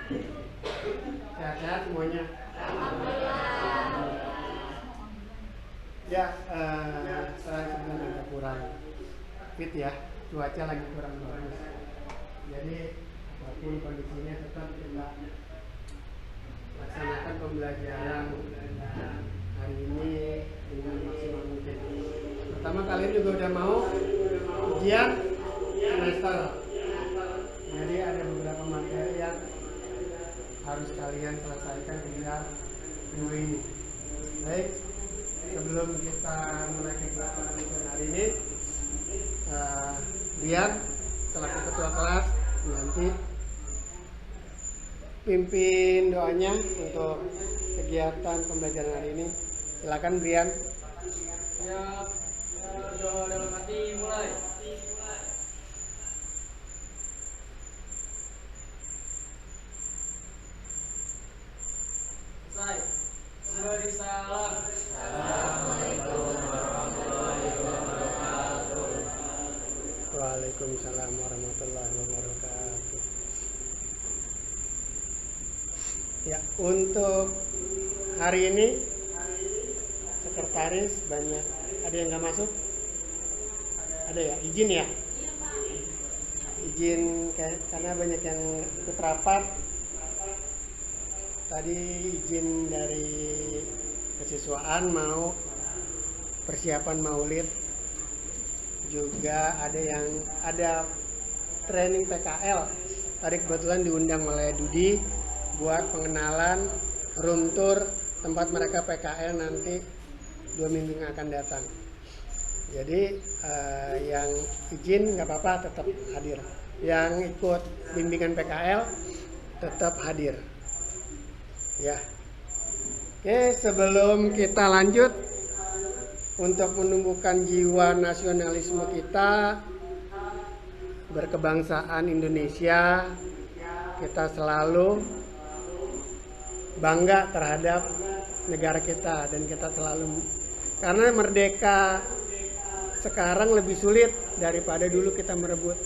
Sehat-sehat semuanya. Ya, saya sebenarnya agak kurang fit ya, cuaca lagi kurang bagus. Jadi apapun kondisinya tetap kita laksanakan pembelajaran hari ini dengan maksimal mungkin. Pertama, kalian juga udah mau ujian semester. Jadi ada beberapa materi yang harus kalian selesaikan ketika minggu ini. Baik, sebelum kita mulai kegiatan hari ini, Rian selaku ketua kelas nanti pimpin doanya untuk kegiatan pembelajaran hari ini. Silakan Brian. Ya, doa dalam hati mulai. Selesai. Beri salam. Assalamualaikum warahmatullahi wabarakatuh. Waalaikumsalam warahmatullahi wabarakatuh. Ya, untuk hari ini sekretaris banyak. Ada yang nggak masuk? Ada ya? Izin ya? Izin karena banyak yang ikut rapat. Tadi izin dari kesiswaan mau persiapan maulid, juga ada training PKL. Tadi kebetulan diundang oleh Dudi buat pengenalan room tour tempat mereka PKL nanti 2 minggu yang akan datang. Jadi yang izin nggak apa-apa, tetap hadir. Yang ikut bimbingan PKL tetap hadir. Ya. Oke, sebelum kita lanjut, untuk menumbuhkan jiwa nasionalisme kita, berkebangsaan Indonesia, kita selalu bangga terhadap negara kita, dan kita selalu, karena merdeka sekarang lebih sulit daripada dulu kita merebut.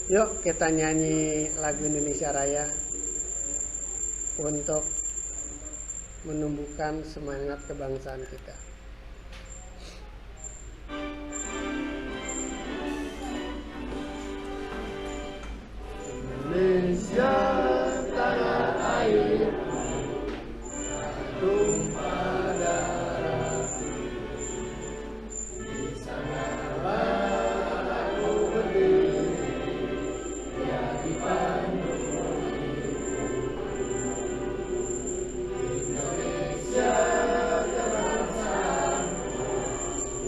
Yuk kita nyanyi lagu Indonesia Raya untuk menumbuhkan semangat kebangsaan kita. Indonesia tanah air tumpah darahku, di sanalah aku berdiri, jadi pandu hidupku. Indonesia kebangsaanku,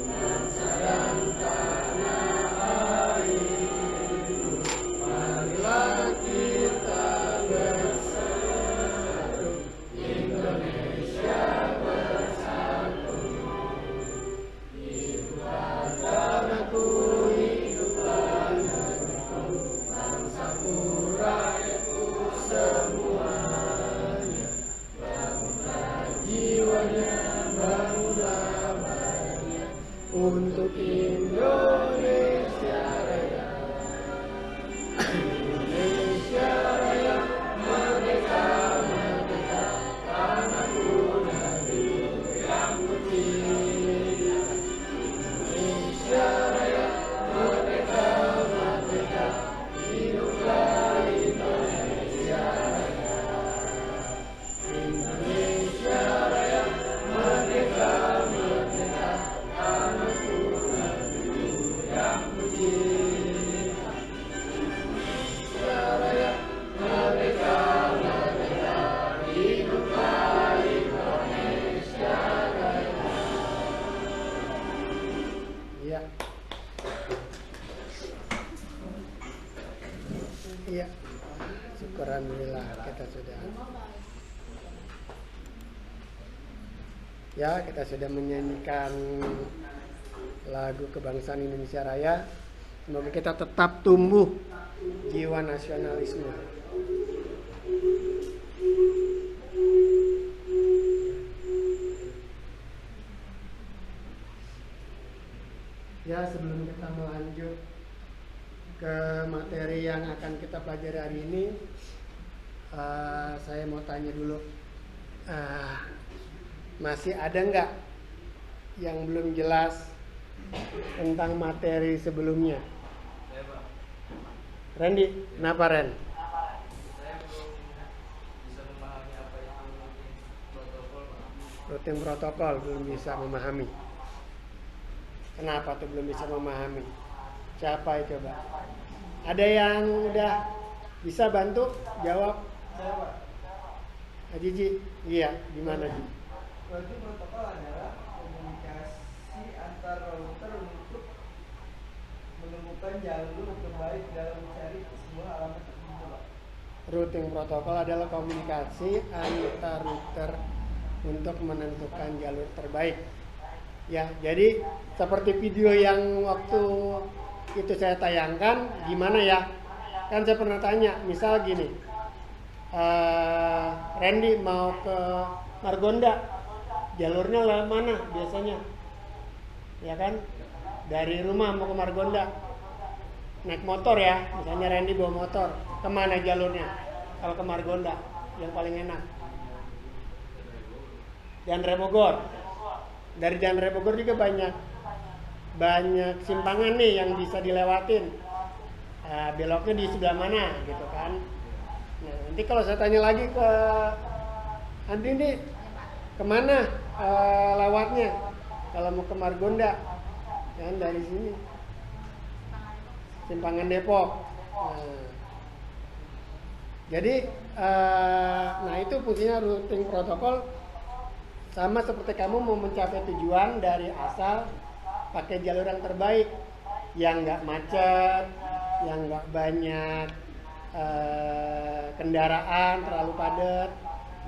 bangsa dan tanah airku, marilah kita bersatu, Indonesia bersatu. Hiduplah tanahku, hiduplah negeriku, bangsaku, rakyatku semuanya. Bangunlah jiwanya, bangunlah badannya, untuk Indonesia Raya. Indonesia Raya, merdeka, merdeka, tanahku, negeriku yang kucinta. Indonesia Raya, merdeka, merdeka, hiduplah Indonesia Raya. Indonesia Raya, merdeka, merdeka, tanahku, negeriku yang kucinta. Indonesia Raya, merdeka, merdeka, hiduplah Indonesia Raya. Iya. Iya. Syukur alhamdulillah kita sudah. Ya, kita sudah menyanyikan lagu kebangsaan Indonesia Raya. Semoga kita tetap tumbuh jiwa nasionalisme. Ya, sebelum kita melanjut ke materi yang akan kita pelajari hari ini, saya mau tanya dulu, masih ada nggak yang belum jelas tentang materi sebelumnya? Saya Pak, Randy, kenapa Ren? saya belum bisa memahami apa itu protokol Pak. Rutin protokol belum bisa memahami. Kenapa tuh belum bisa memahami? Siapa itu coba? Ada yang udah bisa bantu jawab? Saya Pak. Haji Ji, iya, gimana Ji? Berarti protokol adalah komunikasi antar router untuk menemukan jalur terbaik dalam mencari sebuah alamat tertentu Pak. Routing protokol adalah komunikasi antar router untuk menentukan jalur terbaik. Ya, jadi seperti video yang waktu itu saya tayangkan, gimana ya? Kan saya pernah tanya, misal gini, Randy mau ke Margonda, jalurnya lewat mana biasanya? Ya kan? Dari rumah mau ke Margonda, naik motor ya, misalnya Randy bawa motor, kemana jalurnya? Kalau ke Margonda, yang paling enak. Janre Bogor. Dari Janre Bogor juga banyak simpangan nih yang bisa dilewatin. Beloknya di sebelah mana gitu kan. Nah, nanti kalau saya tanya lagi ke Andi nih, kemana lewatnya kalau mau ke Margonda? Kan dari sini Simpangan Depok. Nah, jadi nah itu fungsinya routing protokol. Sama seperti kamu mau mencapai tujuan dari asal, pakai jalur yang terbaik, yang nggak macet, yang nggak banyak kendaraan terlalu padat,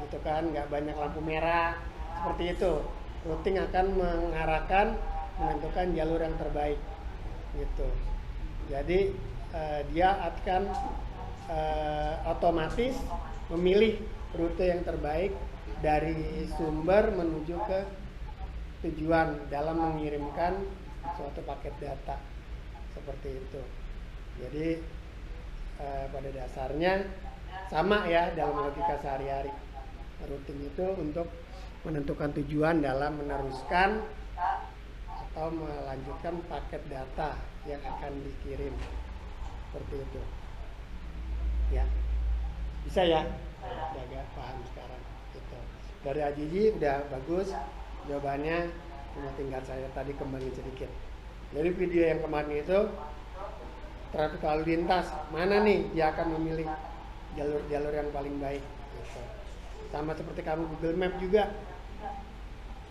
gitu kan, nggak banyak lampu merah, seperti itu. Routing akan mengarahkan menentukan jalur yang terbaik, gitu. Jadi dia akan otomatis memilih rute yang terbaik dari sumber menuju ke tujuan dalam mengirimkan suatu paket data, seperti itu. Jadi pada dasarnya sama ya dalam logika sehari-hari. Routing itu untuk menentukan tujuan dalam meneruskan atau melanjutkan paket data yang akan dikirim, seperti itu. Ya, bisa ya, agak paham sekarang. Gitu. Dari Ajiji udah bagus jawabannya, cuma tinggal saya tadi kembangin sedikit. Jadi video yang kemarin itu trafik lalu lintas, mana nih dia akan memilih jalur-jalur yang paling baik. Gitu. Sama seperti kamu Google Map juga,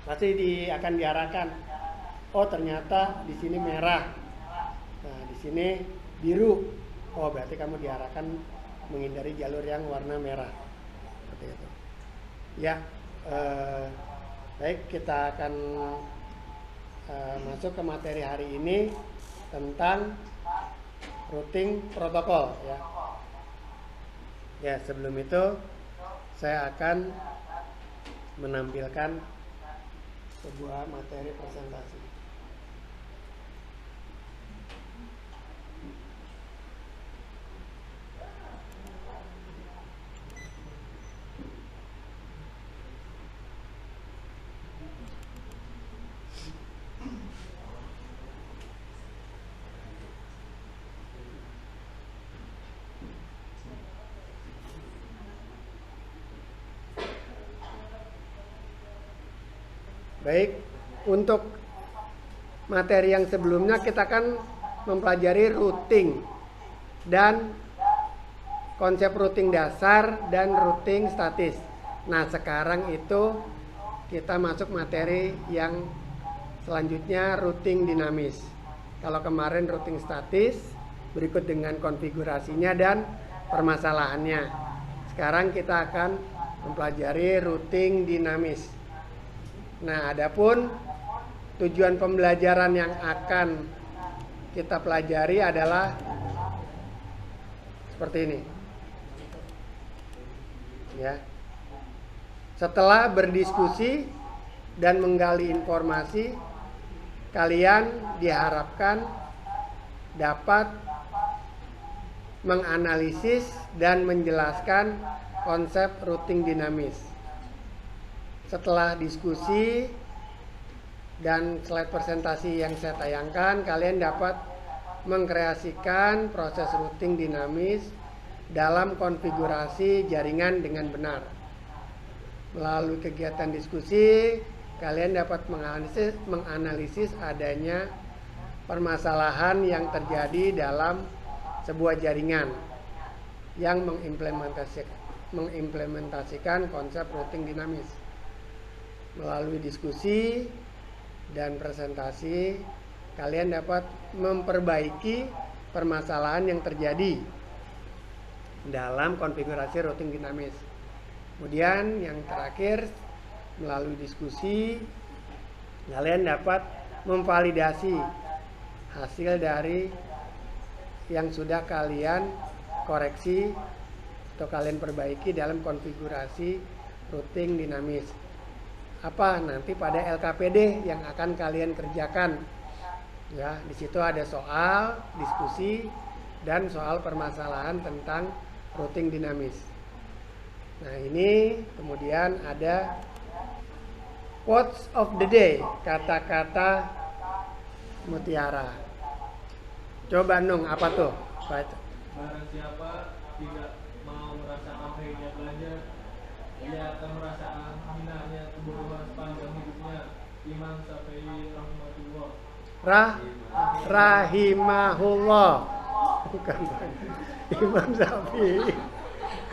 pasti akan diarahkan. Oh ternyata di sini merah, nah di sini biru. Oh berarti kamu diarahkan menghindari jalur yang warna merah, seperti itu. Ya, baik, kita akan masuk ke materi hari ini tentang routing protokol ya. Ya, sebelum itu saya akan menampilkan sebuah materi presentasi. Baik, untuk materi yang sebelumnya kita akan mempelajari routing dan konsep routing dasar dan routing statis. Nah, sekarang itu kita masuk materi yang selanjutnya, routing dinamis. Kalau kemarin routing statis, berikut dengan konfigurasinya dan permasalahannya. Sekarang kita akan mempelajari routing dinamis. Nah, adapun tujuan pembelajaran yang akan kita pelajari adalah seperti ini. Ya. Setelah berdiskusi dan menggali informasi, kalian diharapkan dapat menganalisis dan menjelaskan konsep routing dinamis. Setelah diskusi dan slide presentasi yang saya tayangkan, kalian dapat mengkreasikan proses routing dinamis dalam konfigurasi jaringan dengan benar. Melalui kegiatan diskusi, kalian dapat menganalisis adanya permasalahan yang terjadi dalam sebuah jaringan yang mengimplementasikan konsep routing dinamis. Melalui diskusi dan presentasi, kalian dapat memperbaiki permasalahan yang terjadi dalam konfigurasi routing dinamis. Kemudian yang terakhir, melalui diskusi, kalian dapat memvalidasi hasil dari yang sudah kalian koreksi atau kalian perbaiki dalam konfigurasi routing dinamis. Apa nanti pada LKPD yang akan kalian kerjakan? Ya, di situ ada soal, diskusi, dan soal permasalahan tentang routing dinamis. Nah, ini kemudian ada quotes of the day, kata-kata mutiara. Coba Nung, apa tuh? Baca. Barang siapa tidak mau merasakan pahitnya belajar, ia akan merasakan hinanya kebodohan sepanjang hidupnya. Imam Syafi'i rahmatullah. Rahimahullah. Bukan Imam Syafi'i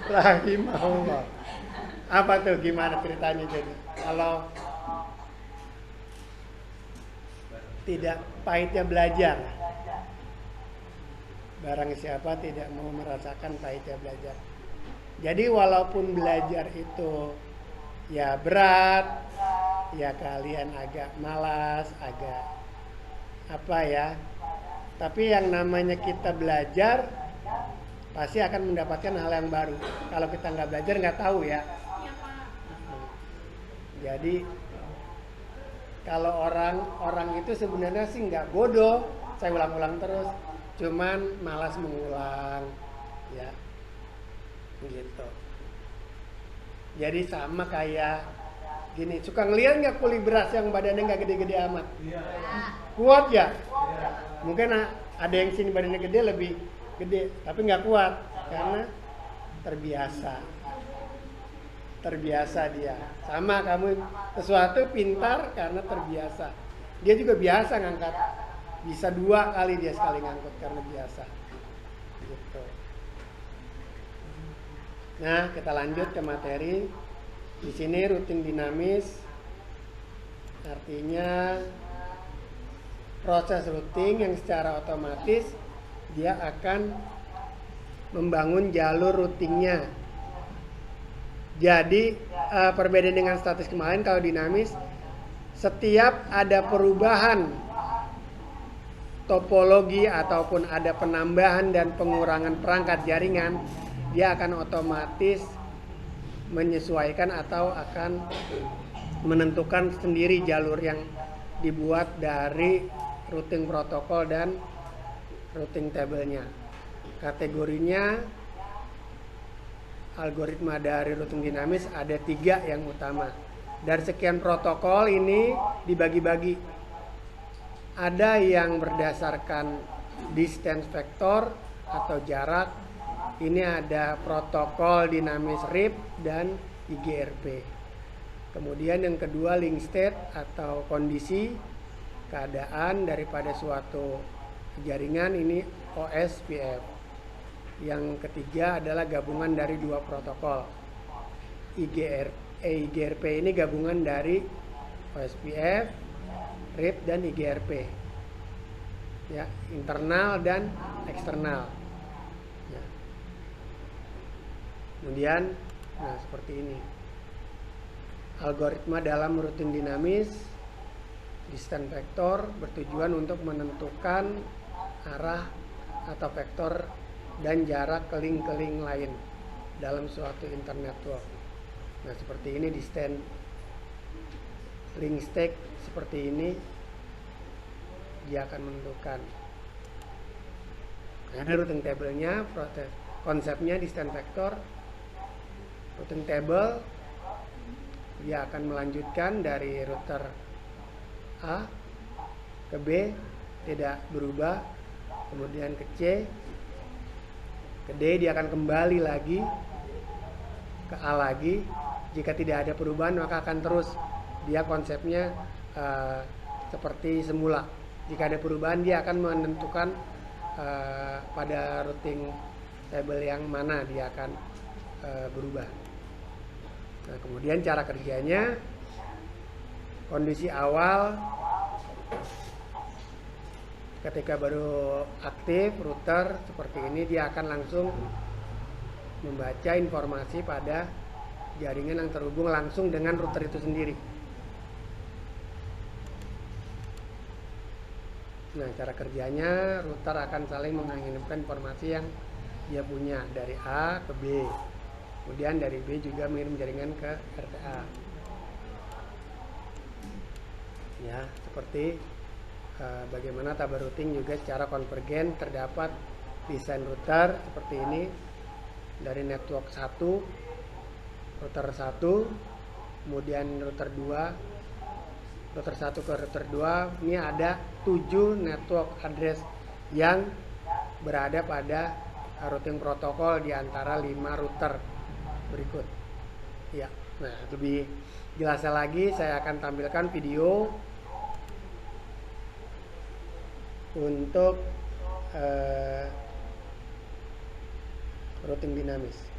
rahimahullah. Apa tuh, gimana ceritanya jadi? Kalau tidak pahitnya belajar, barang siapa tidak mau merasakan pahitnya belajar. Jadi walaupun belajar itu ya berat, ya kalian agak malas, agak apa ya, tapi yang namanya kita belajar pasti akan mendapatkan hal yang baru. Kalau kita nggak belajar nggak tahu ya. Jadi kalau orang itu sebenarnya sih nggak bodoh, saya ulang-ulang terus, cuman malas mengulang, ya, gitu. Jadi sama kayak gini, suka ngeliat nggak kuli beras yang badannya nggak gede-gede amat? Kuat ya? Mungkin ada yang sini badannya gede lebih gede, tapi nggak kuat karena terbiasa dia. Sama kamu sesuatu pintar karena terbiasa. Dia juga biasa ngangkat, bisa 2 kali dia sekali ngangkut karena biasa. Gitu. Nah, kita lanjut ke materi. Di sini routing dinamis artinya proses routing yang secara otomatis dia akan membangun jalur routingnya. Jadi perbedaan dengan statis kemarin, kalau dinamis setiap ada perubahan topologi ataupun ada penambahan dan pengurangan perangkat jaringan, dia akan otomatis menyesuaikan atau akan menentukan sendiri jalur yang dibuat dari routing protokol dan routing table-nya. Kategorinya algoritma dari routing dinamis ada 3 yang utama. Dari sekian protokol ini dibagi-bagi. Ada yang berdasarkan distance vector atau jarak. Ini ada protokol dinamis RIP dan IGRP. Kemudian yang kedua link state atau kondisi keadaan daripada suatu jaringan, ini OSPF. Yang ketiga adalah gabungan dari 2 protokol. IGRP ini gabungan dari OSPF, RIP dan IGRP. Ya, internal dan eksternal. Ya. Kemudian, nah seperti ini. Algoritma dalam routing dinamis distance vector bertujuan untuk menentukan arah atau vektor dan jarak ke link-link lain dalam suatu internet network. Nah, seperti ini distance link state seperti ini dia akan menentukan. Ada routing table-nya, konsepnya distance vector. routing table, dia akan melanjutkan dari router A ke B, tidak berubah, kemudian ke C, ke D, dia akan kembali lagi ke A lagi. Jika tidak ada perubahan maka akan terus, dia konsepnya seperti semula. Jika ada perubahan dia akan menentukan pada routing table yang mana dia akan berubah. Nah, kemudian cara kerjanya, kondisi awal ketika baru aktif router seperti ini, dia akan langsung membaca informasi pada jaringan yang terhubung langsung dengan router itu sendiri. Nah, cara kerjanya, router akan saling mengirimkan informasi yang dia punya dari A ke B. Kemudian dari B juga mengirim jaringan ke RTA. Ya, seperti bagaimana tabel routing juga secara konvergen terdapat desain router seperti ini. Dari network 1, router 1, kemudian router 2, router 1 ke router 2, ini ada 7 network address yang berada pada routing protokol di antara 5 router berikut. Ya, nah lebih jelasnya lagi saya akan tampilkan video untuk routing dinamis.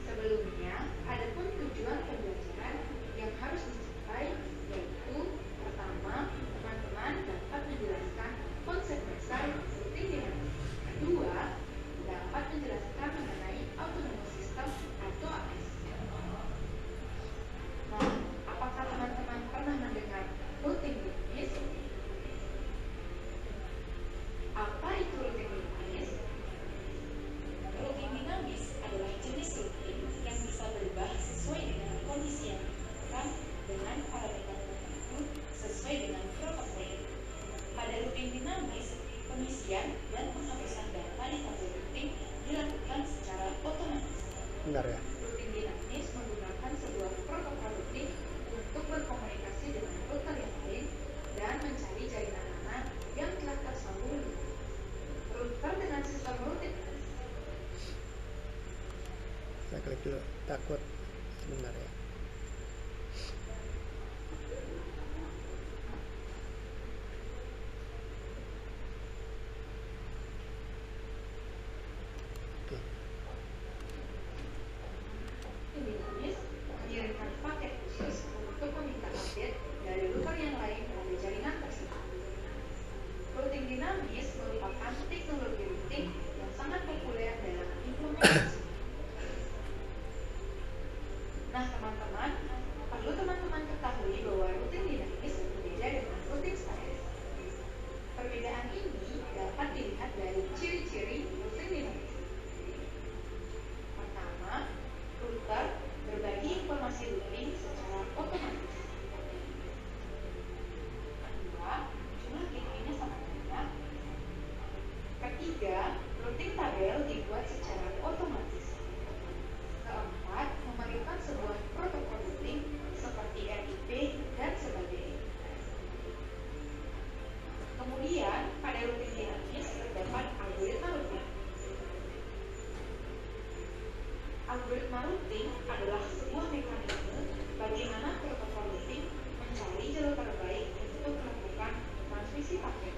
Sebelumnya, adapun tujuan pembelajaran yang harus dicapai, yaitu pertama, teman-teman dapat menjelaskan konsep dasar routing dinamis. Kedua, dapat menjelaskan mengenai autonomous system atau AS. Nah, apakah teman-teman pernah mendengar routing dinamis? Apa itu routing dinamis? Routing dinamis adalah jenis routing yang bisa berubah sesuai dengan kondisi yang dibutuhkan dengan parameter tertentu sesuai dengan protokol. Pada routing dinamis, pengisian dan penghapusan data di tabel routing dilakukan secara otomatis. Bentar ya. Routing dinamis menggunakan sebuah protokol routing untuk berkomunikasi dengan router yang lain dan mencari jaringan mana yang telah tersambung. Router dengan sistem routing. Saya klik dulu, takut sebentar ya. Oke. Dinamis mengirimkan paket khusus untuk meminta update dari router yang lain pada jaringan tersebut. Routing dinamis merupakan teknologi routing yang sangat populer dalam implementasi. Nah, teman-teman, perlu teman-teman ketahui bahwa routing dinamis berbeda dengan routing statis. Perbedaan ini dapat dilihat dari ciri-ciri routing dinamis. Pertama, router berbagi informasi routing secara otomatis. Kedua, jumlah gateways-nya sangat banyak. Ketiga, routing tabel dibuat secara otomatis. Keempat, memerlukan sebuah protokol routing seperti RIP dan sebagainya. Kemudian, pada routing dinamis terdapat algoritma routing. Algoritma routing adalah sebuah mekanisme bagaimana protokol routing mencari jalur terbaik untuk melakukan transmisi paket.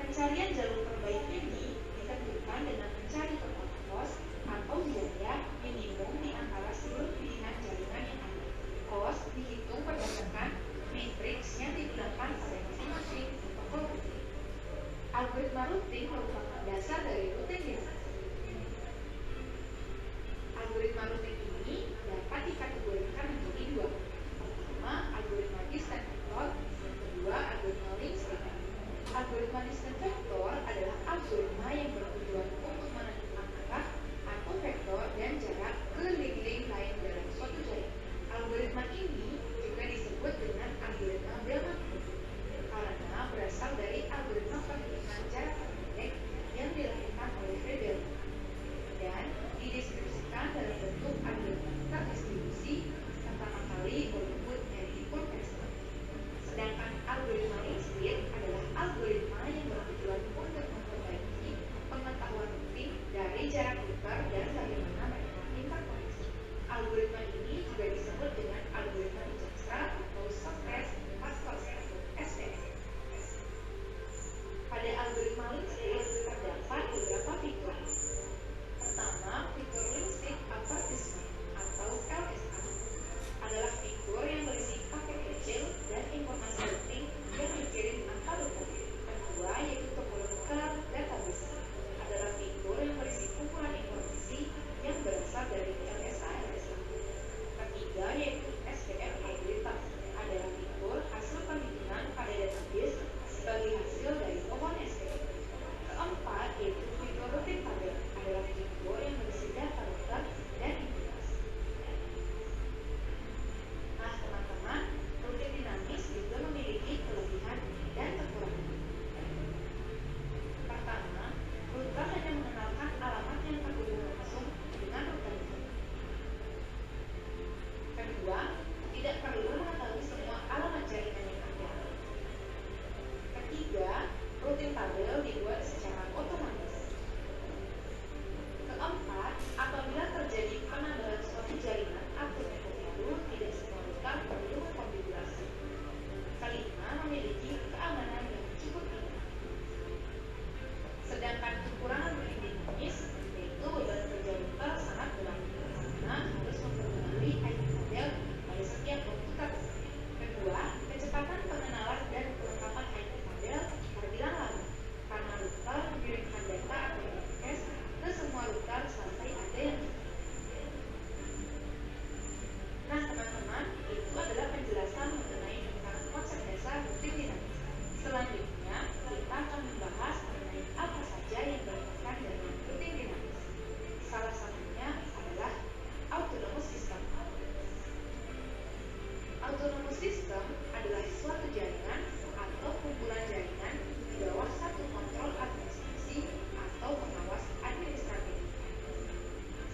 Pencarian jalur terbaik ini ditentukan dengan mencari total cost atau biaya minimum di antara seluruh pilihan jaringan yang ada. Cost dihitung berdasarkan matriks yang digunakan pada masing-masing protokol routing. Algoritma routing merupakan dasar dari routing dinamis. Algoritma routing ini dapat dikategorikan menjadi dua. Pertama, algoritma distant vector, yang kedua, algoritma link state. Algoritma distant vector adalah algoritma jarak router dan bagaimana mereka interkoneksi. Algoritma ini juga disebut dengan algoritma Dijkstra atau Shortest Password (SPS). Pada algoritma link state terdapat beberapa fitur. Pertama, fitur link state advertisement atau LSA adalah fitur yang berisi paket kecil dan informasi penting yang dikirim antar router. Kedua, yaitu topological database adalah fitur yang berisi kumpulan informasi yang berasal dari LSA. Ketiga, yaitu SPF algorithm adalah fitur hasil perhitungan pada database sebagai hasil dari pohon SPF. Keempat, yaitu fitur routing table adalah fitur yang berisi data router dan integrasi. Nah, teman-teman, routing dinamis juga memiliki kelebihan dan kekurangan. Pertama, router hanya mengenalkan alamat yang terhubung langsung dengan router. Kedua, tidak perlu mengetahui semua alamat jaringan yang ada. Ketiga, routing table dibuat secara otomatis. Keempat, apabila terjadi penambahan suatu jaringan atau network baru, tidak semua router perlu konfigurasi. Kelima, memiliki keamanan yang cukup tinggi. Sedangkan kekurangan routing dinamis yaitu beban kerja router sangat berat karena harus memperbarui IP tabel pada setiap komputer. Kedua, kecepatan pengenalan dan kelengkapan IP tabel terbilang lama karena router mengirimkan data atau broadcast ke semua router sampai ada yang tidak. Nah, teman-teman, itu adalah penjelasan mengenai tentang konsep dasar routing dinamis. Selanjutnya, kita akan membahas mengenai apa saja yang berkaitan dengan routing dinamis. Salah satunya adalah autonomous system. Autonomous system adalah suatu jaringan atau kumpulan jaringan di bawah satu kontrol administrasi atau pengawas administratif.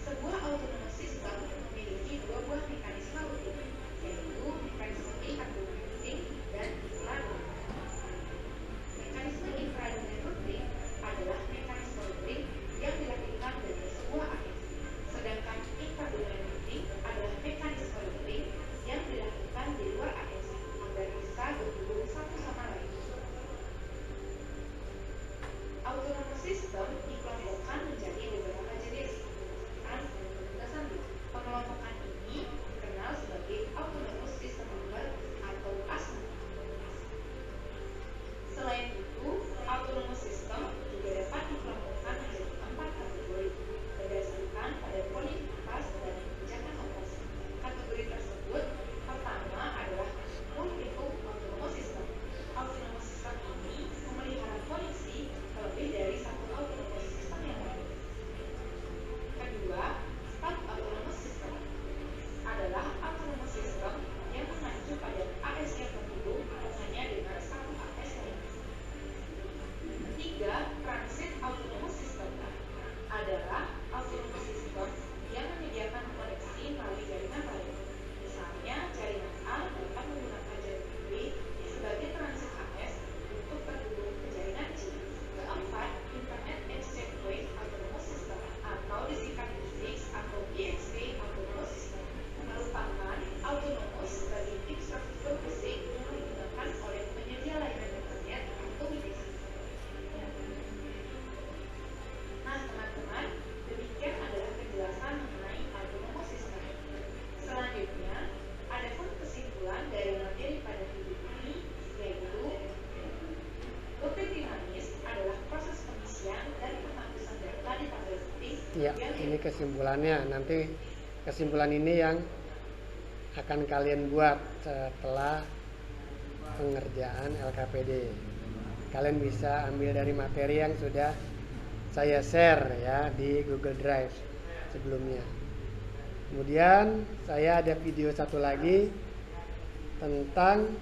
Sebuah autonomous system memiliki dua buah mekanisme routing, yaitu mekanisme intra-domain routing dan intra-domain. Mekanisme intra-domain routing adalah mekanisme routing yang dilakukan dari sebuah AS, sedangkan intra-domain routing adalah mekanisme routing yang dilakukan di luar AS agar bisa berhubung satu sama lain. Autonomous system dikelompokkan menjadi beberapa jenis. Pengelompokan ini dikenal sebagai autonomous system number atau ASNA. Selain itu, autonomous system juga dapat dikelompokkan menjadi 4 kategori berdasarkan pada polifikasi dan kebijakan operasi. Kategori tersebut pertama adalah multi-hop autonomous system. Autonomous system ini memelihara koneksi ke lebih dari satu autonomous system yang lain. Kedua, stub autonomous system adalah autonomous system yang mengacu pada AS yang terhubung hanya dengan satu AS lain. Ketiga, transit autonomous system adalah autonomous system yang menyediakan koneksi melalui jaringan lain. Misalnya, jaringan A dapat menggunakan jaringan B sebagai transit AS untuk terhubung ke jaringan C. Keempat, Internet Exchange Way autonomous system atau disingkat IX atau IXW autonomous system merupakan autonomous bagi infrastruktur fisik yang digunakan oleh penyedia layanan internet atau IDC. Nah, teman-teman, demikian adalah penjelasan mengenai autonomous system. Selanjutnya, ada pun kesimpulan dari materi pada video ini, yaitu routing dinamis adalah proses pengisian dan penghapusan data di tabel routing. Ya, ini kesimpulannya. Nanti kesimpulan ini yang akan kalian buat setelah pengerjaan LKPD. Kalian bisa ambil dari materi yang sudah saya share ya di Google Drive sebelumnya. Kemudian saya ada video satu lagi tentang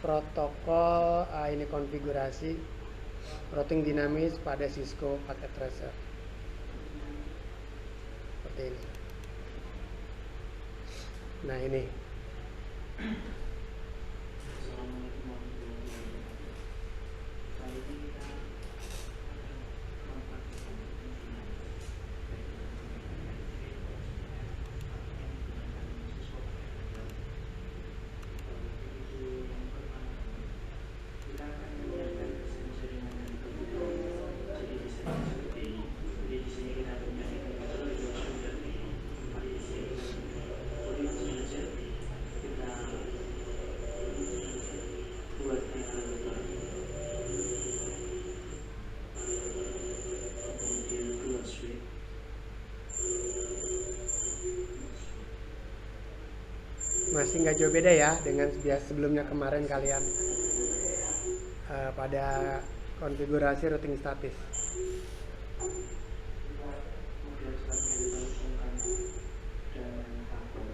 protokol ini konfigurasi routing dinamis pada Cisco Packet Tracer. Seperti ini. Nah, ini. Assalamualaikum warahmatullahi wabarakatuh. Kali ini kita masih nggak jauh beda ya dengan sebelumnya kemarin kalian pada konfigurasi routing statis. Kemudian selanjutnya kita hubungkan dengan tabel.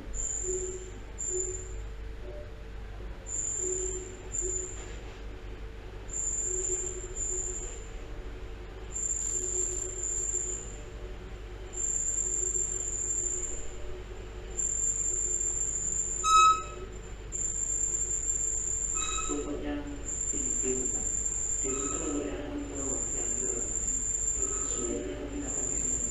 Untuk yang ini dibuka, dibuka untuk yang bawah, yang bawah sesuai yang kita pakai ini.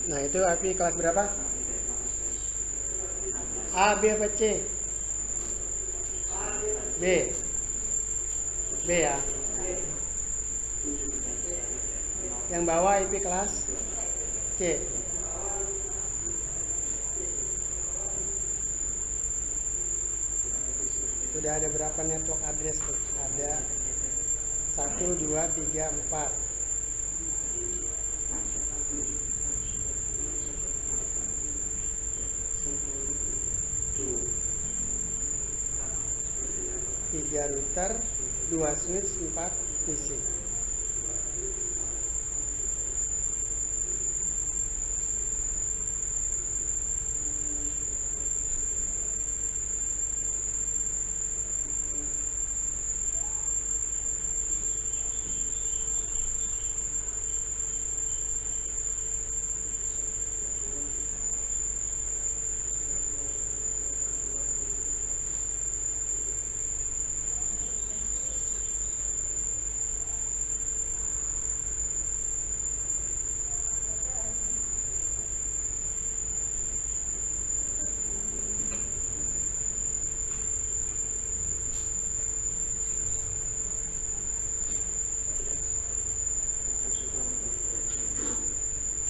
Nah itu IP kelas berapa? A, B apa C? B. B ya. Yang bawah IP kelas C. Sudah ada berapa network address tuh? Ada 1, 2, 3, 4. Tiga router, 2 switch, 4 PC.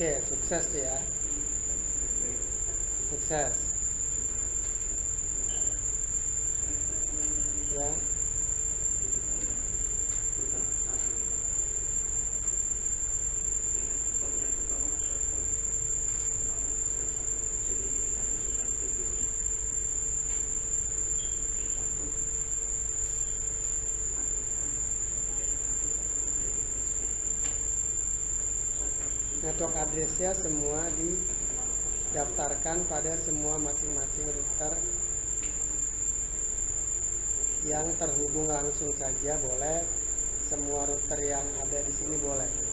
Oke, sukses ya. Sukses. Ya. Network address-nya semua didaftarkan pada semua masing-masing router yang terhubung langsung saja boleh, semua router yang ada di sini boleh.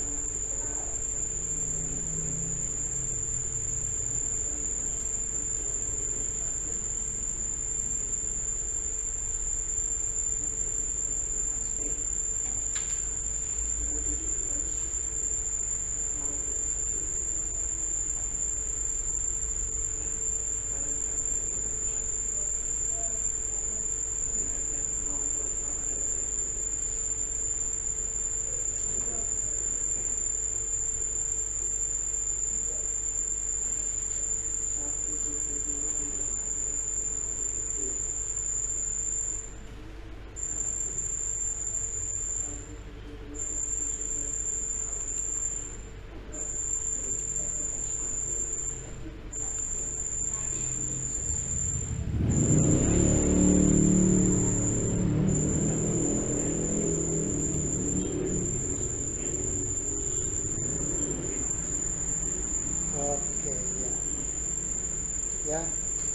Ya,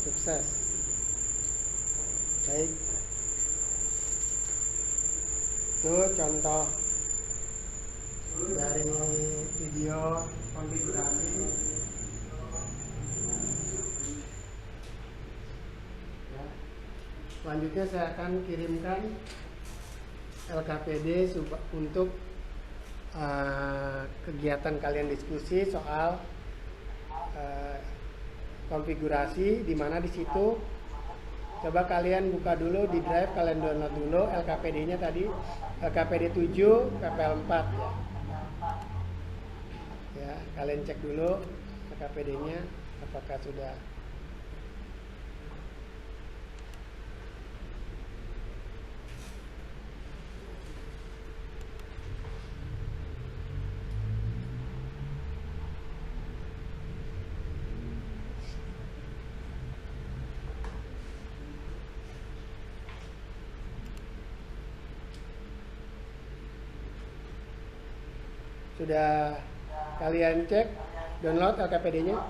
sukses. Baik. Itu contoh dari video konfigurasi. Ya. Selanjutnya saya akan kirimkan LKPD untuk kegiatan kalian diskusi soal konfigurasi, di mana di situ coba kalian buka dulu di drive, kalian download dulu LKPD-nya tadi, LKPD 7 PPL 4 ya. Ya, kalian cek dulu LKPD-nya apakah sudah kalian cek download LKPD-nya.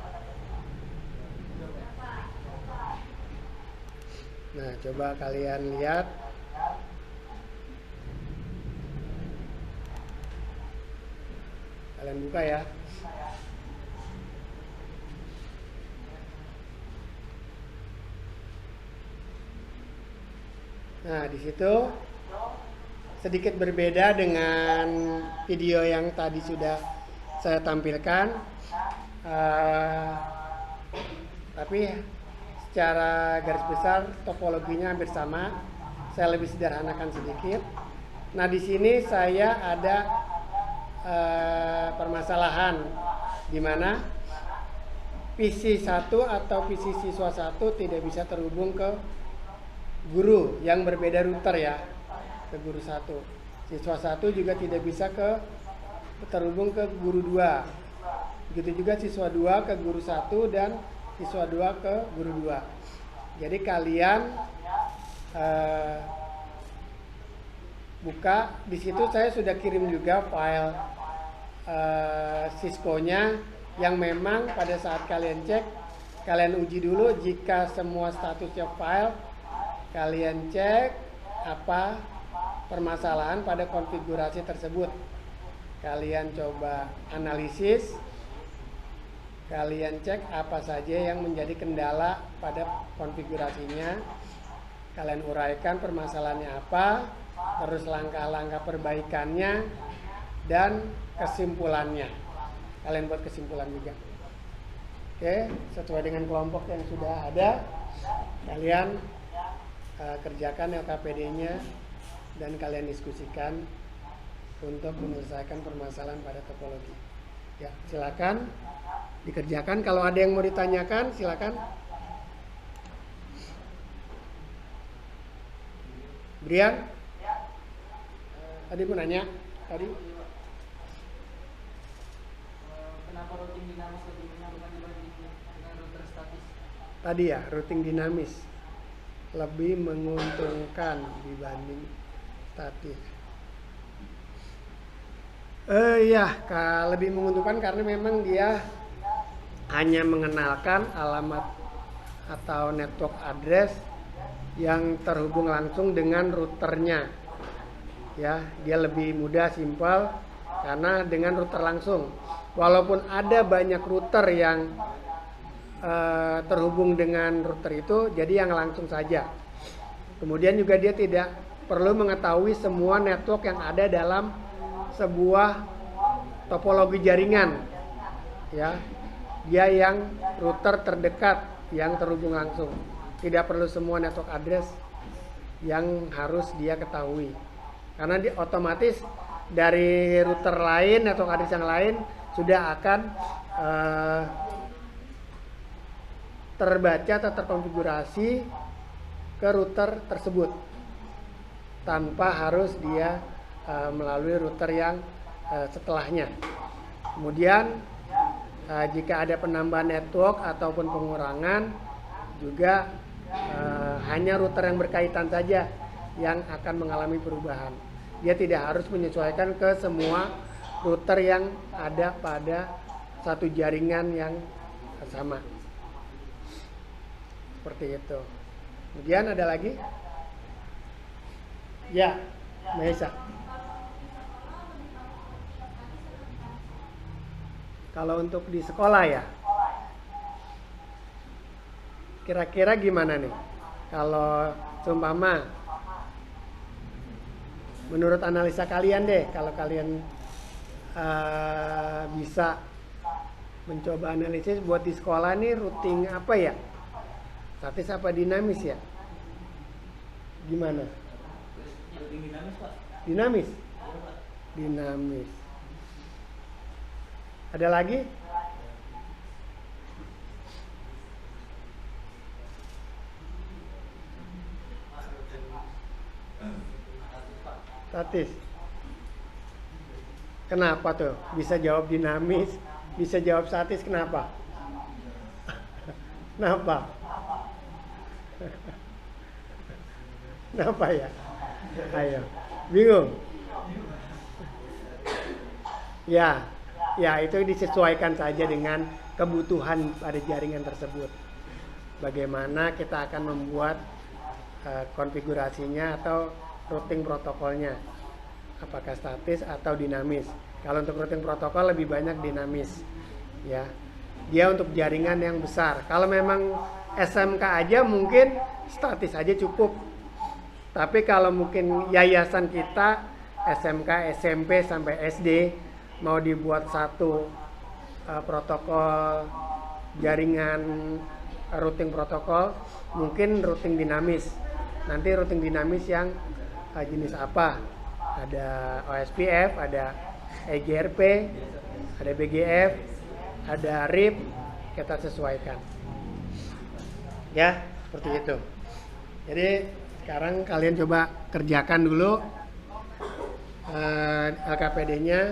Nah, coba kalian lihat. Kalian buka ya. Nah, di situ sedikit berbeda dengan video yang tadi sudah saya tampilkan, tapi secara garis besar topologinya hampir sama. Saya lebih sederhanakan sedikit. Nah, di sini saya ada permasalahan di mana PC 1 atau PC siswa 1 tidak bisa terhubung ke guru yang berbeda router ya, ke guru 1. Siswa 1 juga tidak bisa terhubung ke guru 2. Begitu juga siswa 2 ke guru 1 dan siswa 2 ke guru 2. Jadi kalian buka di situ, saya sudah kirim juga file Cisco-nya yang memang pada saat kalian cek, kalian uji dulu jika semua statusnya file, kalian cek apa permasalahan pada konfigurasi tersebut. Kalian coba analisis, kalian cek apa saja yang menjadi kendala pada konfigurasinya, kalian uraikan permasalahannya apa, terus langkah-langkah perbaikannya, dan kesimpulannya. Kalian buat kesimpulan juga. Oke, sesuai dengan kelompok yang sudah ada, kalian kerjakan LKPD-nya dan kalian diskusikan untuk menyelesaikan permasalahan pada topologi. Ya, silakan dikerjakan. Kalau ada yang mau ditanyakan, silakan. Brian, tadi mau nanya tadi. Kenapa routing dinamis lebih menguntungkan dibanding dengan router statis? Tadi ya, routing dinamis lebih menguntungkan dibanding statis. Lebih menguntungkan karena memang dia hanya mengenalkan alamat atau network address yang terhubung langsung dengan routernya. Ya, dia lebih mudah, simpel karena dengan router langsung. Walaupun ada banyak router yang terhubung dengan router itu, jadi yang langsung saja. Kemudian juga dia tidak perlu mengetahui semua network yang ada dalam sebuah topologi jaringan. Ya, dia yang router terdekat yang terhubung langsung. Tidak perlu semua network address yang harus dia ketahui. Karena dia otomatis dari router lain, network address yang lain sudah akan terbaca atau terkonfigurasi ke router tersebut tanpa harus dia melalui router yang setelahnya. Kemudian jika ada penambahan network ataupun pengurangan, juga hanya router yang berkaitan saja yang akan mengalami perubahan. Dia tidak harus menyesuaikan ke semua router yang ada pada satu jaringan yang sama. Seperti itu. Kemudian ada lagi? Ya, Maisa. Kalau untuk di sekolah ya, kira-kira gimana nih? Kalau seumpama, menurut analisa kalian deh, kalau kalian bisa mencoba analisis buat di sekolah nih routing apa ya? Statis apa dinamis ya? Gimana? Routing dinamis, Pak. Dinamis? Iya, Pak. Dinamis. Ada lagi? Statis. Kenapa tuh? Bisa jawab dinamis, bisa jawab statis, kenapa? Kenapa? Kenapa ya? Ayo, bingung? Ya, itu disesuaikan saja dengan kebutuhan pada jaringan tersebut. Bagaimana kita akan membuat konfigurasinya atau routing protokolnya, apakah statis atau dinamis. Kalau untuk routing protokol lebih banyak dinamis, ya. Dia untuk jaringan yang besar. Kalau memang SMK aja mungkin statis aja cukup. Tapi kalau mungkin yayasan kita SMK, SMP sampai SD mau dibuat satu protokol jaringan routing protokol, mungkin routing dinamis. Nanti routing dinamis yang jenis apa? Ada OSPF, ada EGRP, ada BGF, ada RIP, kita sesuaikan. Ya, seperti itu. Jadi sekarang kalian coba kerjakan dulu LKPD-nya.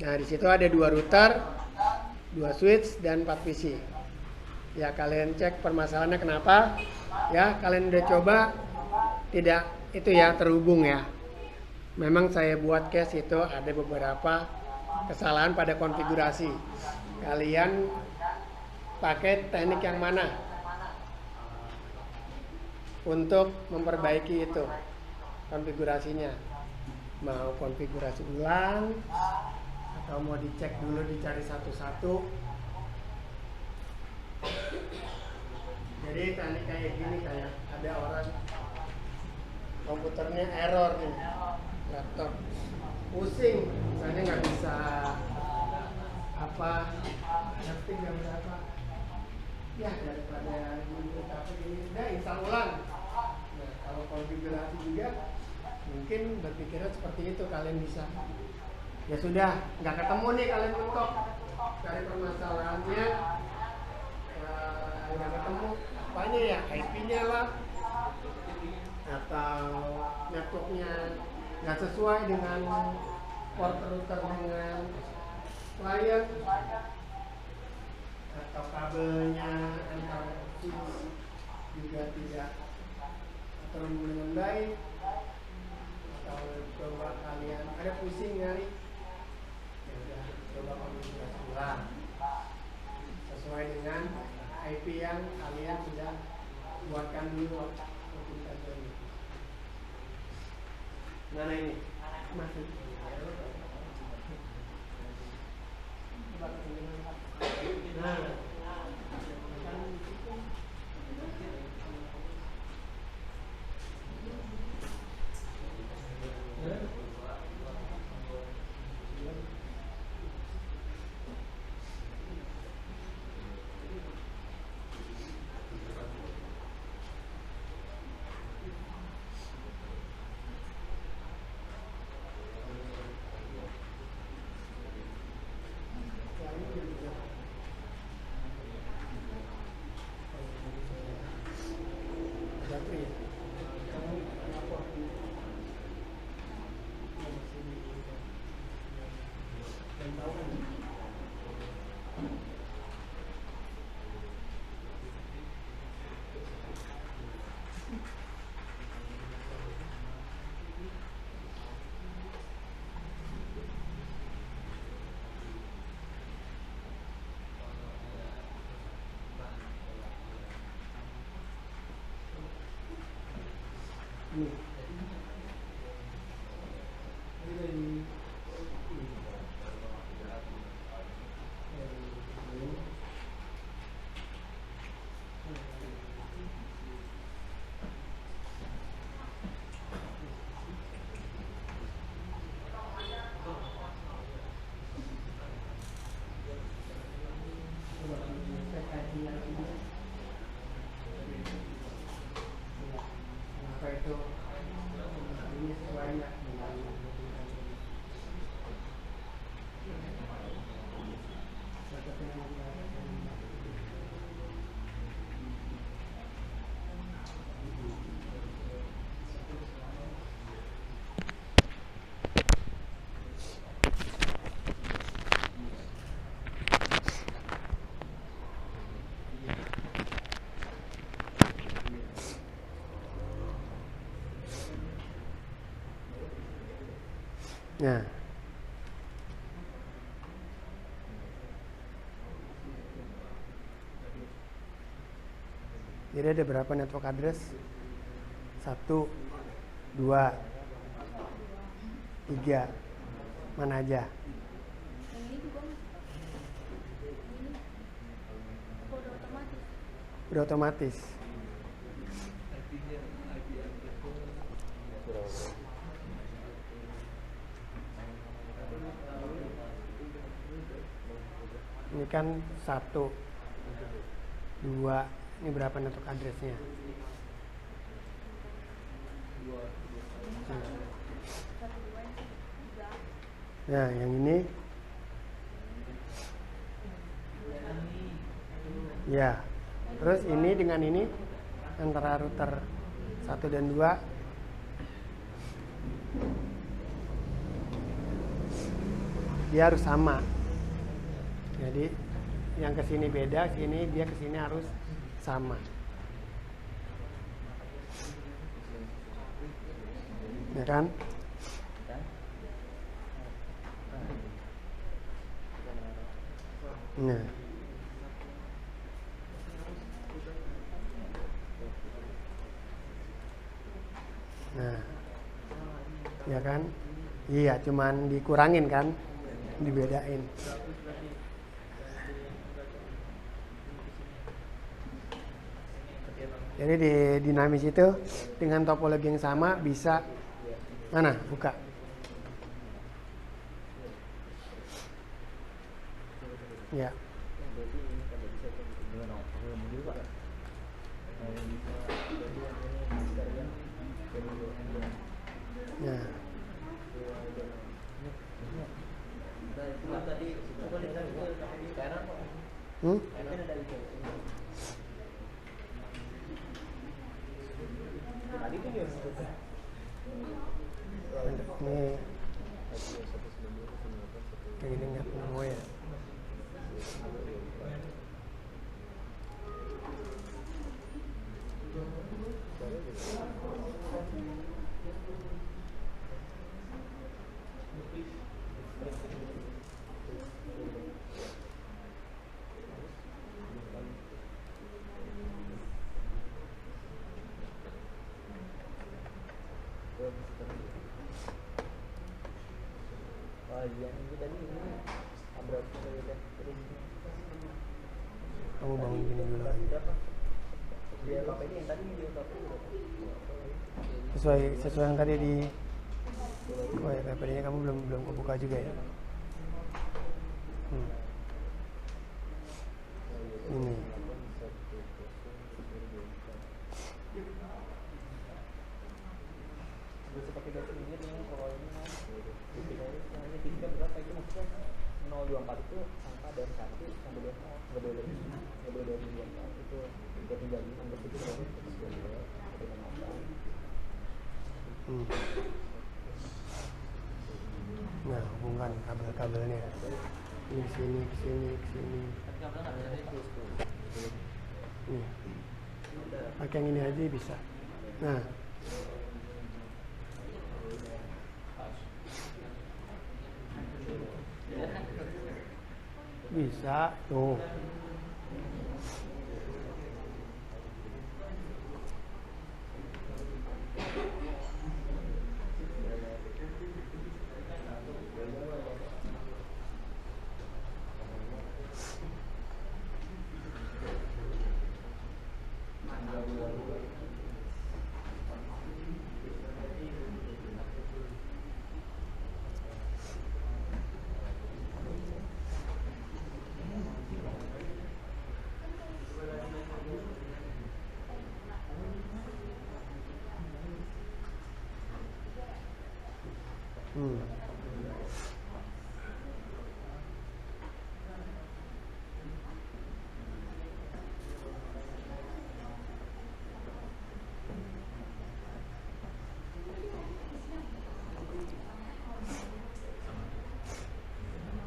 Nah, di situ ada 2 router, 2 switch dan 4 PC. Ya, kalian cek permasalahannya kenapa. Ya, kalian udah coba tidak itu ya terhubung ya. Memang saya buat case itu ada beberapa kesalahan pada konfigurasi. Kalian pakai teknik yang mana untuk memperbaiki itu konfigurasinya? Mau konfigurasi ulang atau mau dicek dulu, dicari satu-satu? Jadi teknik kayak gini, kayak ada orang komputernya error nih, laptop pusing, misalnya nggak bisa ngetik jam berapa, ya daripada gini tapi ini udah install ulang. Nah, kalau konfigurasi juga mungkin berpikirnya seperti itu, kalian bisa. Ya sudah, nggak ketemu nih kalian mentok dari permasalahannya, nggak ketemu apanya ya, IP-nya lah atau networknya nggak sesuai dengan port router dengan klien, atau kabelnya antar switch juga tidak terhubung dengan baik, atau coba kalian ada pusing nyari, ya udah coba konfigurasi ulang sesuai dengan IP yang kalian sudah buatkan dulu untuk kajian ini. Mana ini? Masih. Nah. Nah, jadi ada berapa network address? 1, 2, 3. Mana aja? Yang ini juga Mas. Ini apa udah otomatis? Udah otomatis. Ini kan 1, 2. Ini berapa network addressnya? Nah, yang ini ya. Terus ini dengan ini antara router 1 dan 2 dia harus sama. Jadi yang kesini beda, sini dia kesini harus sama. Ya kan? Nah. Nah. Ya kan? Iya, cuman dikurangin kan? Dibedain. Jadi di dinamis itu dengan topologi yang sama bisa mana? Buka. Ya. Nah. Ini kayak gini nggak mau ya. Kamu bangun gini dulu lagi. Sesuai yang tadi di. Oh ya, PPD-nya kamu belum kebuka juga ya. Ini. Nah, hubungkan kabel-kabelnya. Ini ke sini. Nih. Pakai yang ini aja bisa. Nah. Bisa tuh.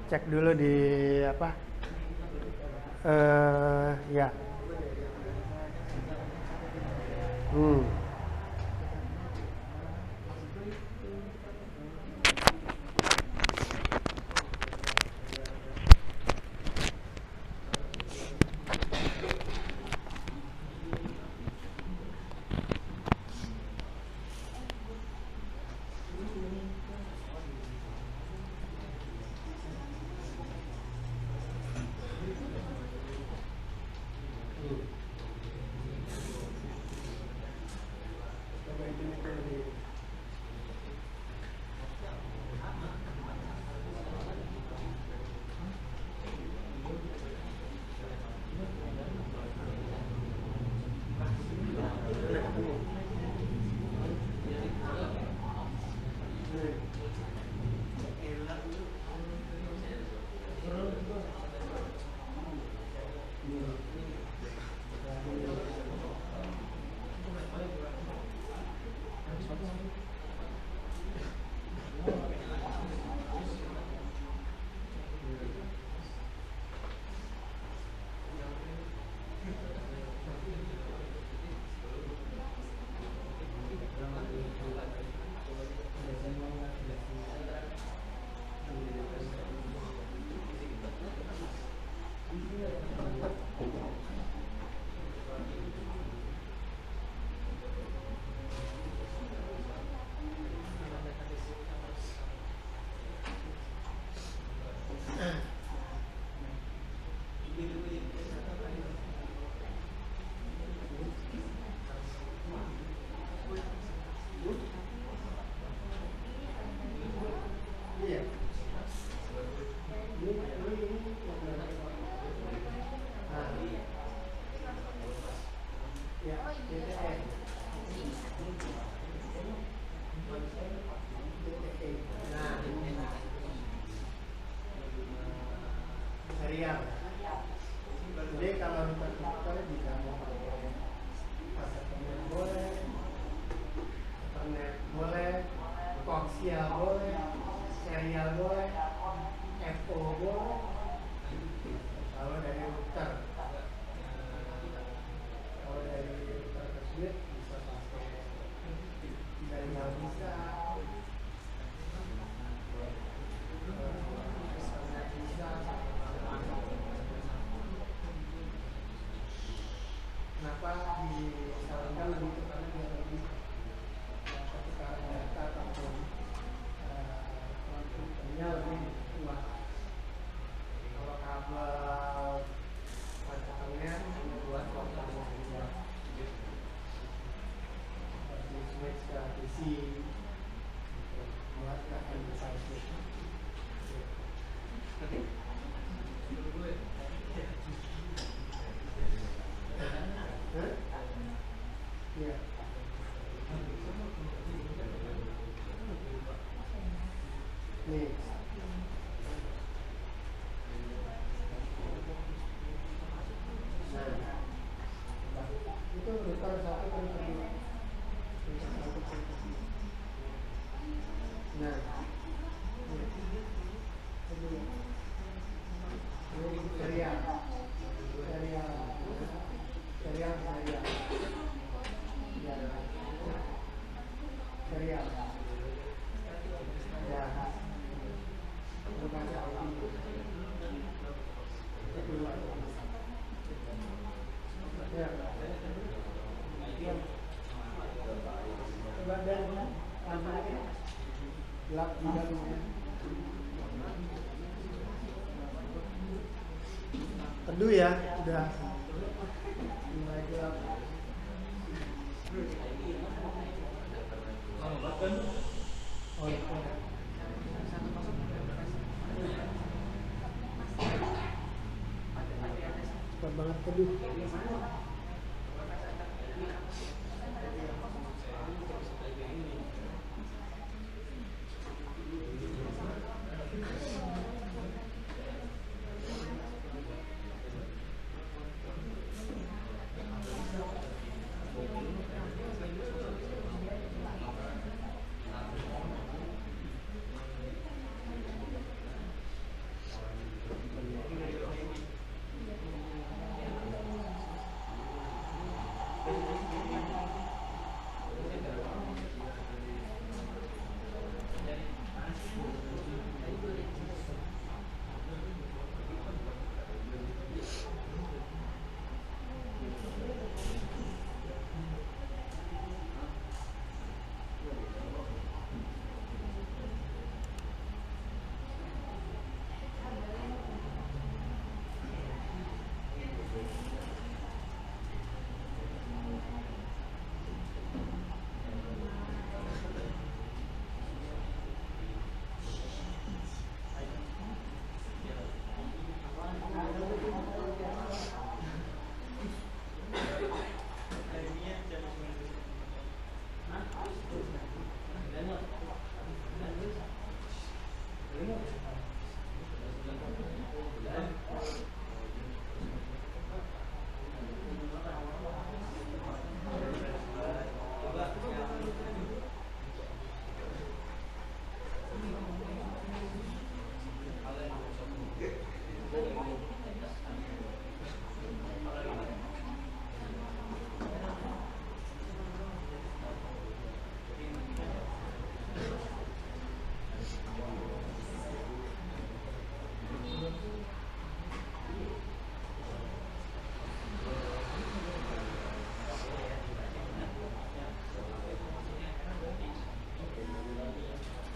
Cek dulu di apa? Ya. Nah, serial. Jadi kalau interpreter bisa mau pakai Ethernet boleh, Ethernet boleh, koaksial boleh, serial boleh, FO boleh. Kalau dari router, kalau dari router tersebut bisa pakai serial bisa, Ethernet bisa. Kenapa disarankan lebih itu karena dia lebih pertukaran data ataupun transfernya lebih kuat. Kalau kabel pacarannya hanya buat lokalnya saja, seperti switch ke PC buat ke device. Iya. Nih. Nah, itu router satu dan kedua. Nah, kedua. Ini serial. Serial. Ya. Bukan audio. Kedua. Ya. Coba dan lampunya gelap juga lumayan. Teduh ya, udah mulai gelap. Oh, iya. Cepat banget teduh.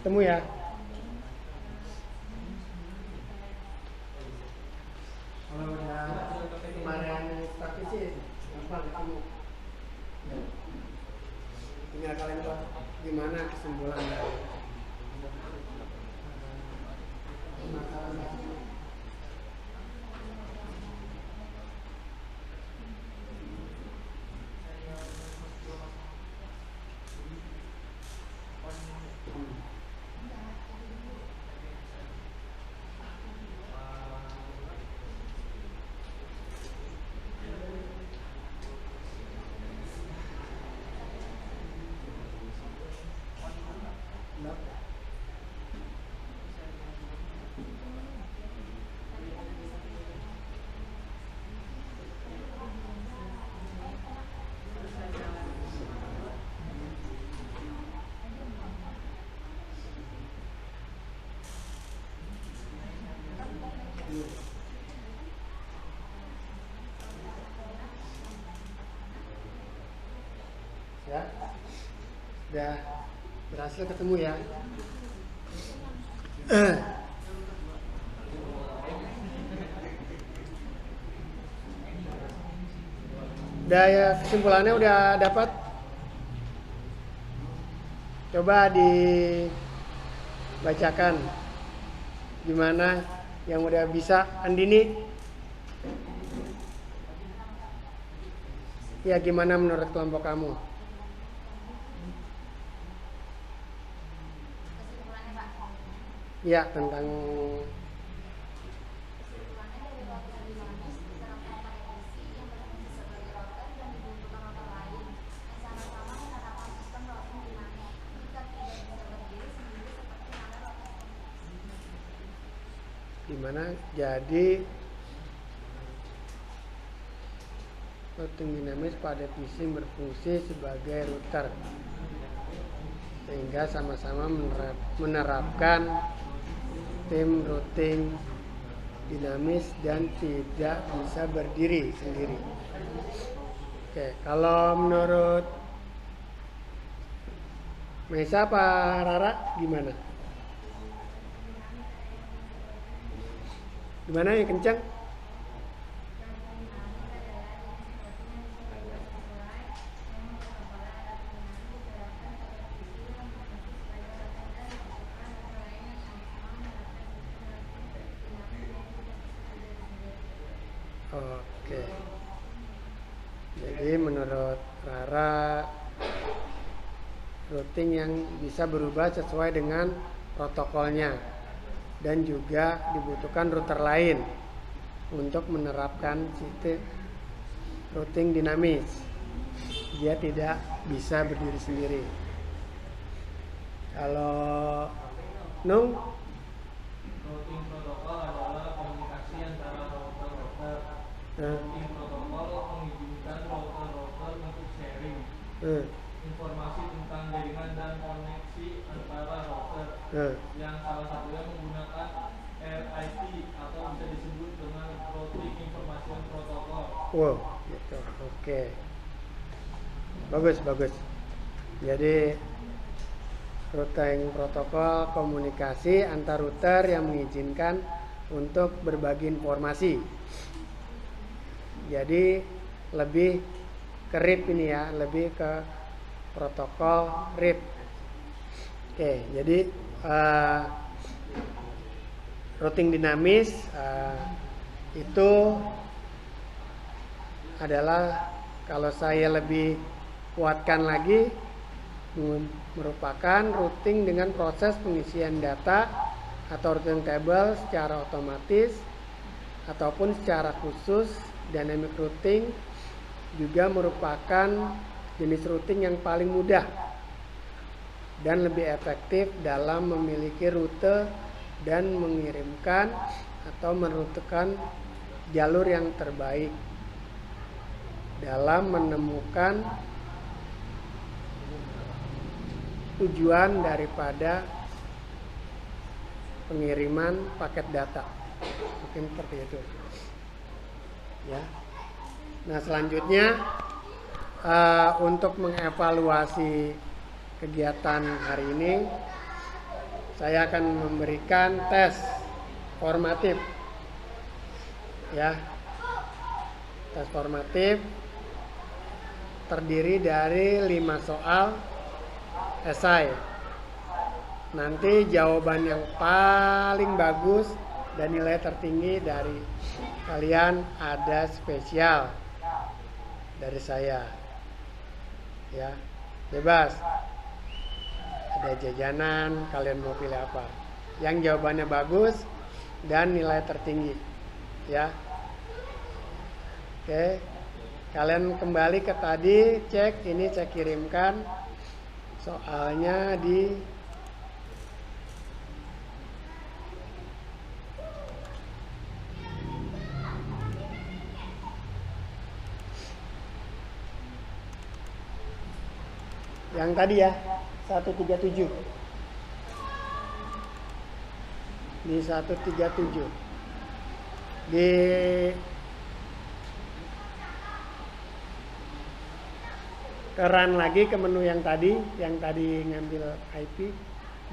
Temu ya. Kalau udah kemarin praktis sih gampang ketemu. Tinggal kalian buat gimana kesimpulan dari masalah. Ya, udah berhasil ketemu ya. Udah ya, kesimpulannya udah dapat. Coba dibacakan gimana yang udah bisa. Andini, ya gimana menurut kelompok kamu? Kesimpulannya Pak, Ya, tentang kesimpulannya dari router dinamis diterapkan pada PC yang berfungsi sebagai router dan dibutuhkan router lain yang sama-sama menerapkan sistem routing dinamis jika tidak bisa berdiri sendiri seperti halnya router komunikasi. gimana? Jadi routing dinamis pada PC berfungsi sebagai router sehingga sama-sama menerapkan tim routing dinamis dan tidak bisa berdiri sendiri. Oke, kalau menurut Mesa apa Rara gimana? Gimana yang kencang? Oke. Jadi menurut Rara, routing yang bisa berubah sesuai dengan protokolnya dan juga dibutuhkan router lain untuk menerapkan sistem routing dinamis. Dia tidak bisa berdiri sendiri. Kalau Nung, Routing protokol adalah komunikasi antara router-router. nah, Routing protokol mengizinkan router-router untuk sharing informasi tentang jaringan dan koneksi antara router yang salah satunya menggunakan RIP atau bisa disebut dengan Routing Information Protocol. wow, gitu. Oke. Bagus. Jadi routing protokol komunikasi antar router yang mengizinkan untuk berbagi informasi. Jadi lebih ke RIP ini ya, lebih ke protokol RIP. Oke, jadi routing dinamis itu adalah, kalau saya lebih kuatkan lagi, merupakan routing dengan proses pengisian data atau routing table secara otomatis ataupun secara khusus. Dynamic routing juga merupakan jenis routing yang paling mudah dan lebih efektif dalam memiliki rute dan mengirimkan atau merutekan jalur yang terbaik dalam menemukan tujuan daripada pengiriman paket data. Mungkin seperti itu ya. Nah, selanjutnya untuk mengevaluasi kegiatan hari ini, saya akan memberikan tes formatif ya. Tes formatif terdiri dari 5 soal esai. Nanti jawaban yang paling bagus dan nilai tertinggi dari kalian ada spesial dari saya ya, bebas, ada jajanan, kalian mau pilih apa yang jawabannya bagus dan nilai tertinggi ya. Oke, kalian kembali ke tadi, cek ini, saya kirimkan soalnya di yang tadi ya, 137. Di 137 di run lagi ke menu yang tadi ngambil IP,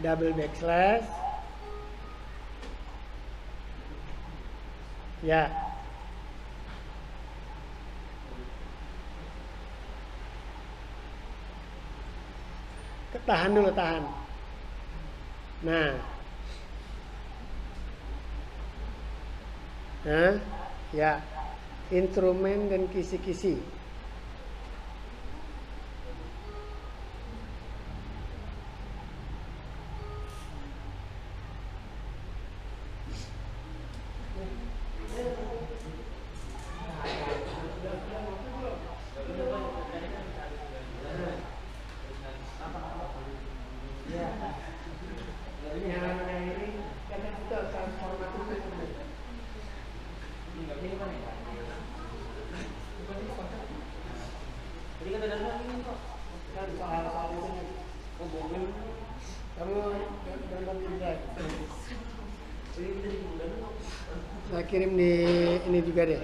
double backslash, ya, tahan dulu, tahan. Nah, ya, instrumen dan kisi-kisi. Saya kirim di ini juga deh.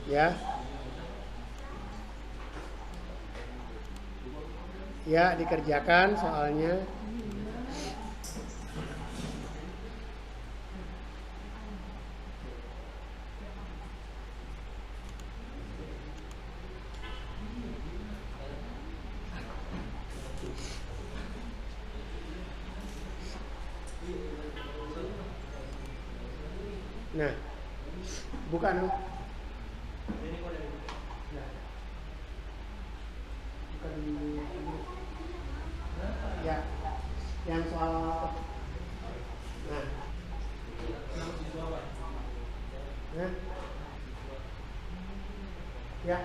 Ya. Ya, dikerjakan soalnya. Nah, bukan. Ya, yang soal nah, ya, ya.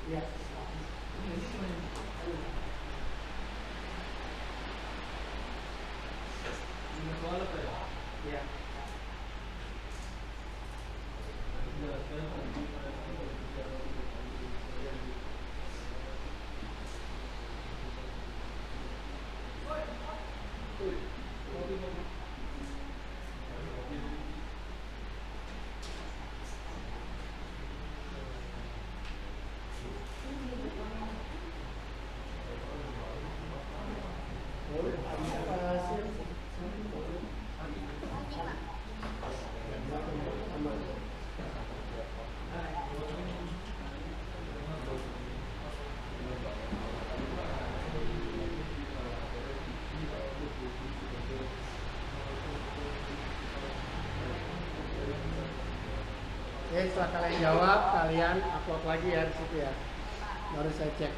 Ya. Oke, setelah kalian jawab, kalian upload lagi ya di situ ya. Baru saya cek.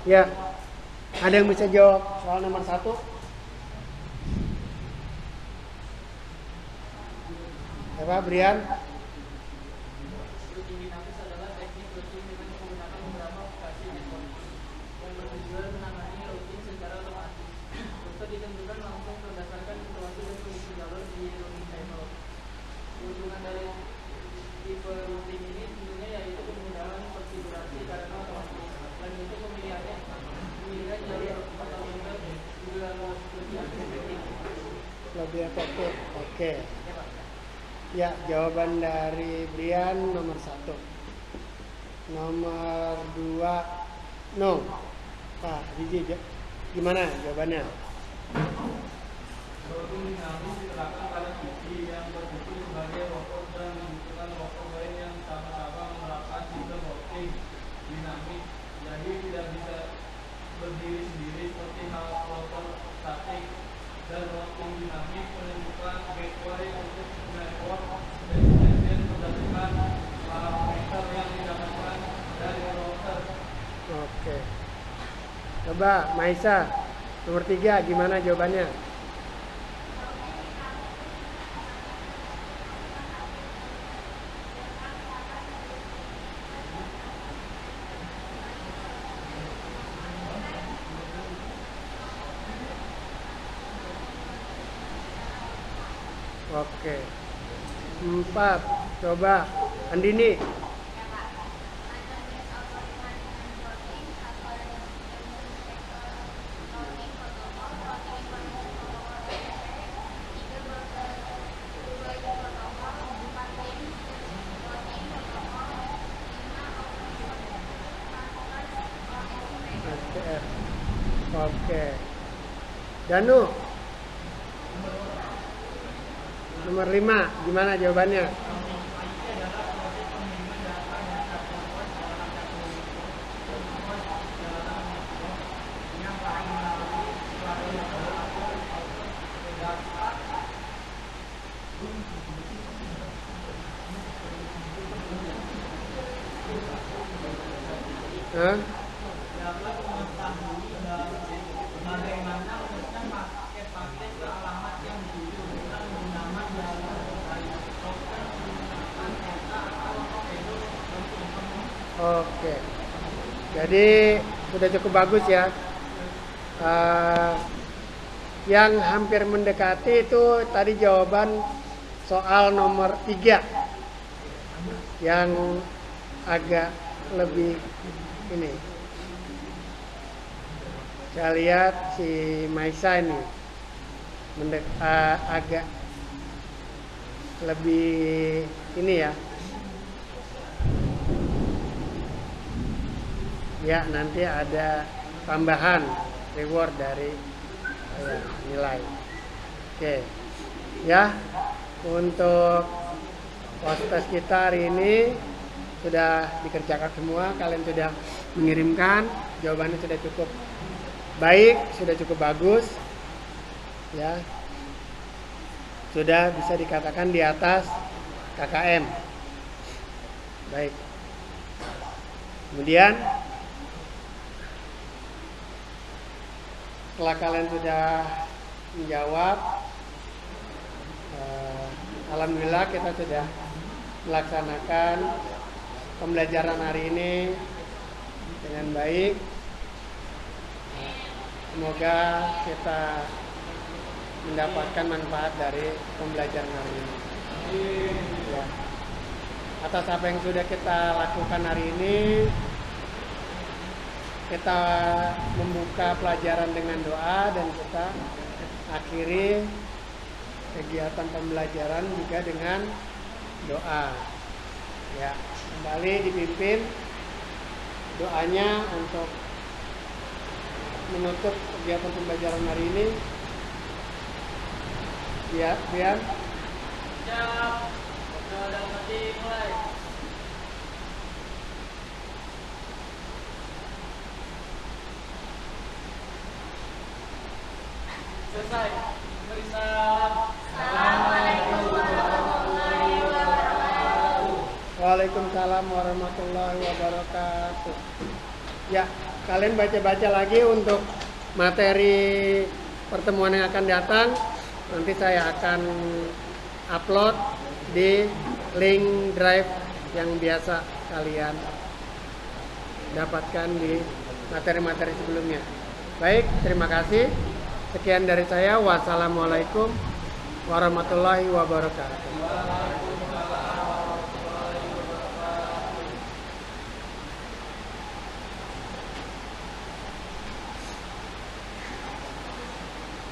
Ya, ada yang bisa jawab soal nomor 1? Ya Pak Brian? Routing dinamis adalah teknik routing dengan menggunakan beberapa aplikasi elektronik yang bertujuan menangani routing secara otomatis. Router ditentukan langsung berdasarkan situasi dan kondisi jalur di routing table. Keuntungan dari tipe routing ini tentunya yaitu kemudahan konfigurasi karena otomatis. Dan itu pemilihan jalur atau router juga lebih efektif. Lebih efektif. Oke. Ya, jawaban dari Brian nomor 1. Nomor 2 no. Pak Didi, gimana jawabannya? Routing dinamis diterapkan pada PC yang berfungsi sebagai router dan membutuhkan router lain yang sama-sama menerapkan sistem routing dinamis. Jadi tidak bisa berdiri sendiri seperti hal router statik. Dan routing dinamis menentukan gateway untuk network destination berdasarkan parameter yang didapatkan dari router. Oke. Coba Maisa, nomor 3 gimana jawabannya? Oke. 4, coba Andini. Oke. Danu. Nomor 5, gimana jawabannya? Hah? Bagaimana memesan paket-paket ke alamat yang ditujukan menggunakan jasa terkait software menggunakan peta atau pedo. Oke. Jadi sudah cukup bagus ya. Yang hampir mendekati itu tadi jawaban soal nomor 3. Yang agak lebih ini. Saya lihat si Maisa ini agak lebih ini ya. Ya, nanti ada tambahan reward dari nilai. Oke. Ya, untuk tes kita hari ini sudah dikerjakan semua. Kalian sudah mengirimkan, jawabannya sudah cukup baik, sudah cukup bagus. Ya. Sudah bisa dikatakan di atas KKM. Baik. Kemudian setelah kalian sudah menjawab, alhamdulillah kita sudah melaksanakan pembelajaran hari ini dengan baik. Semoga kita mendapatkan manfaat dari pembelajaran hari ini. Ya. Atas apa yang sudah kita lakukan hari ini, kita membuka pelajaran dengan doa dan kita akhiri kegiatan pembelajaran juga dengan doa. Ya, kembali dipimpin doanya untuk menutup kegiatan pembelajaran hari ini. Ya, Bian. Siap. Dalam hati mulai. Selesai. Beri salam. Assalamualaikum warahmatullahi wabarakatuh. Waalaikumsalam warahmatullahi wabarakatuh. Ya, kalian baca-baca lagi untuk materi pertemuan yang akan datang. Nanti saya akan upload di link drive yang biasa kalian dapatkan di materi-materi sebelumnya. Baik, terima kasih. Sekian dari saya. Wassalamualaikum warahmatullahi wabarakatuh.